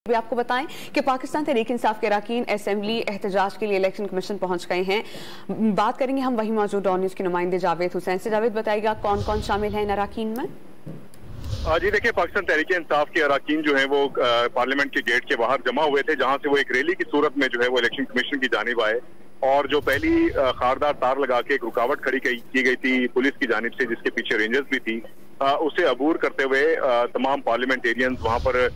भी आपको बताएं कि पाकिस्तान तहरीक इंसाफ के अरकान असेंबली एहतजाज के लिए इलेक्शन कमीशन पहुंच गए हैं। बात करेंगे हम वही मौजूद डॉन न्यूज के नुमाइंदे जावेद हुसैन से। जावेद, बताइएगा कौन कौन शामिल है इन अरकान में? जी देखिए, पाकिस्तान तहरीक इंसाफ के अरकान जो है वो पार्लियामेंट के गेट के बाहर जमा हुए थे, जहां से वो एक रैली की सूरत में जो है वो इलेक्शन कमीशन की जानिब आए और जो पहली खारदार तार लगा के एक रुकावट खड़ी की गई थी पुलिस की जानिब से, जिसके पीछे रेंजर्स भी थी, उसे अबूर करते हुए तमाम पार्लियामेंटेरियंस वहां पर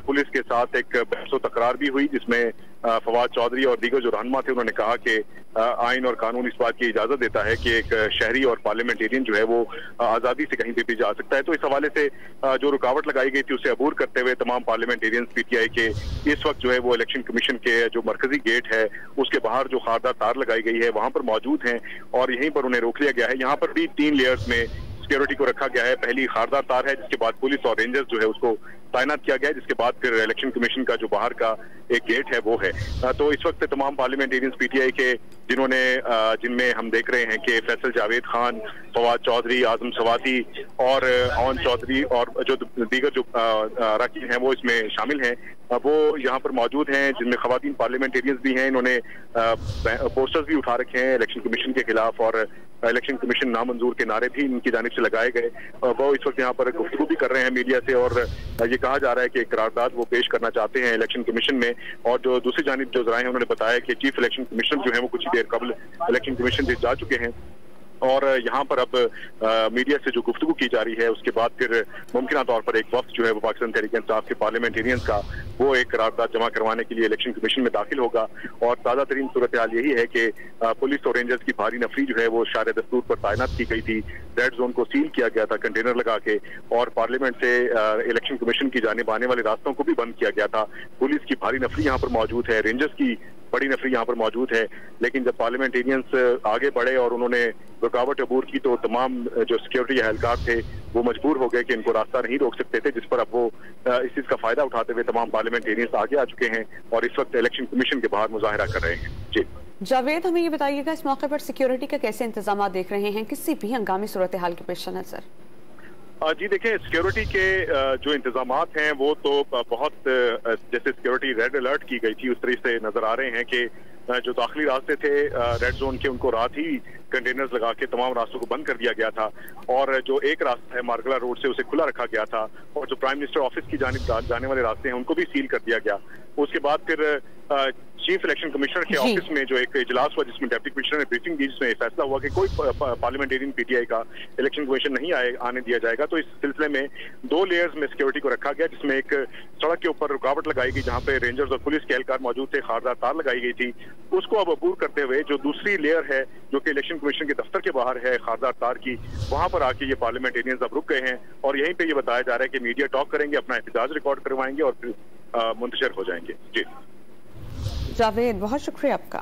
पुलिस के साथ एक बहसो तकरार भी हुई, जिसमें फवाद चौधरी और दीगर जो रहनुमा थे उन्होंने कहा कि आइन और कानून इस बात की इजाजत देता है कि एक शहरी और पार्लियामेंटेरियन जो है वो आजादी से कहीं पे भी जा सकता है। तो इस हवाले से जो रुकावट लगाई गई थी उसे अबूर करते हुए तमाम पार्लियामेंटेरियंस पीटीआई के इस वक्त जो है वो इलेक्शन कमीशन के जो मरकजी गेट है उसके बाहर जो खारदार तार लगाई गई है वहां पर मौजूद हैं और यहीं पर उन्हें रोक लिया गया है। यहाँ पर भी 3 लेयर्स में सिक्योरिटी को रखा गया है। पहली खारदार तार है, जिसके बाद पुलिस और रेंजर्स जो है उसको तैनात किया गया है, जिसके बाद फिर इलेक्शन कमीशन का जो बाहर का एक गेट है वो है। तो इस वक्त तमाम पार्लियामेंटेरियंस पीटीआई के जिनमें हम देख रहे हैं कि फैसल जावेद खान, फवाद चौधरी, आजम सवाती और ओन चौधरी और जो दीगर जो अरकान हैं वो इसमें शामिल हैं, वो यहाँ पर मौजूद हैं, जिनमें खवातीन पार्लियामेंटेरियंस भी हैं। इन्होंने पोस्टर्स भी उठा रखे हैं इलेक्शन कमीशन के खिलाफ और इलेक्शन कमीशन नामंजूर के नारे भी इनकी जानिब से लगाए गए। वो इस वक्त यहाँ पर गुफ्तगू भी कर रहे हैं मीडिया से और ये कहा जा रहा है कि एक करारदाद वो पेश करना चाहते हैं इलेक्शन कमीशन में। और जो दूसरी जानिब जो जराए हैं उन्होंने बताया कि चीफ इलेक्शन कमिश्नर जो है वो कुछ देर कबल इलेक्शन कमीशन से जा चुके हैं और यहाँ पर अब मीडिया से जो गुफ्तगू की जा रही है उसके बाद फिर मुमकिन तौर पर एक वक्त जो है वो पाकिस्तान तहरीक इंसाफ के पार्लियामेंटेरियंस का वो एक करारदाद जमा करवाने के लिए इलेक्शन कमीशन में दाखिल होगा। और ताज़ा तरीन सूरत हाल यही है कि पुलिस और रेंजर्स की भारी नफरी जो है वो शार दस्तूर पर तैनात की गई थी। रेड जोन को सील किया गया था कंटेनर लगा के और पार्लियामेंट से इलेक्शन कमीशन की जानिब आने वाले रास्तों को भी बंद किया गया था। पुलिस की भारी नफरी यहाँ पर मौजूद है, रेंजर्स की बड़ी नफरी यहाँ पर मौजूद है। लेकिन जब पार्लियामेंटेरियंस आगे बढ़े और उन्होंने रुकावट अबूर की तो तमाम जो सिक्योरिटी एहलकार थे वो मजबूर हो गए कि इनको रास्ता नहीं रोक सकते थे, जिस पर अब वो इस चीज का फायदा उठाते हुए तमाम पार्लियामेंटेरियंस आगे आ चुके हैं और इस वक्त इलेक्शन कमीशन के बाहर मुजाहिरा कर रहे हैं। जी जावेद, हमें ये बताइएगा इस मौके पर सिक्योरिटी का कैसे इंतजाम देख रहे हैं किसी भी हंगामी सूरत हाल के पेश नजर? जी देखिए, सिक्योरिटी के जो इंतजामात हैं वो तो बहुत जैसे सिक्योरिटी रेड अलर्ट की गई थी उस तरीके से नजर आ रहे हैं कि जो दाखिली रास्ते थे रेड जोन के उनको रात ही कंटेनर्स लगा के तमाम रास्तों को बंद कर दिया गया था और जो एक रास्ता है मार्गला रोड से उसे खुला रखा गया था और जो प्राइम मिनिस्टर ऑफिस की जानिब जाने वाले रास्ते हैं उनको भी सील कर दिया गया। उसके बाद फिर चीफ इलेक्शन कमिश्नर के ऑफिस में जो एक इजलास हुआ जिसमें डिप्टी कमिश्नर ने ब्रीफिंग दी, जिसमें फैसला हुआ कि कोई पार्लियामेंटेरियन पीटीआई का इलेक्शन कमीशन नहीं आने दिया जाएगा। तो इस सिलसिले में 2 लेयर्स में सिक्योरिटी को रखा गया, जिसमें एक सड़क के ऊपर रुकावट लगाई गई जहां पे रेंजर्स और पुलिस के एहलकार मौजूद थे, खारदार तार लगाई गई थी। उसको अब अबूर करते हुए जो दूसरी लेयर है जो कि इलेक्शन कमीशन के दफ्तर के बाहर है खारदार तार की, वहां पर आके ये पार्लियामेंटेरियंस अब रुक गए हैं और यहीं पे ये बताया जा रहा है कि मीडिया टॉक करेंगे, अपना एहतजाज रिकॉर्ड करवाएंगे और फिर मुंतशिर हो जाएंगे। जी जावेद, बहुत शुक्रिया आपका।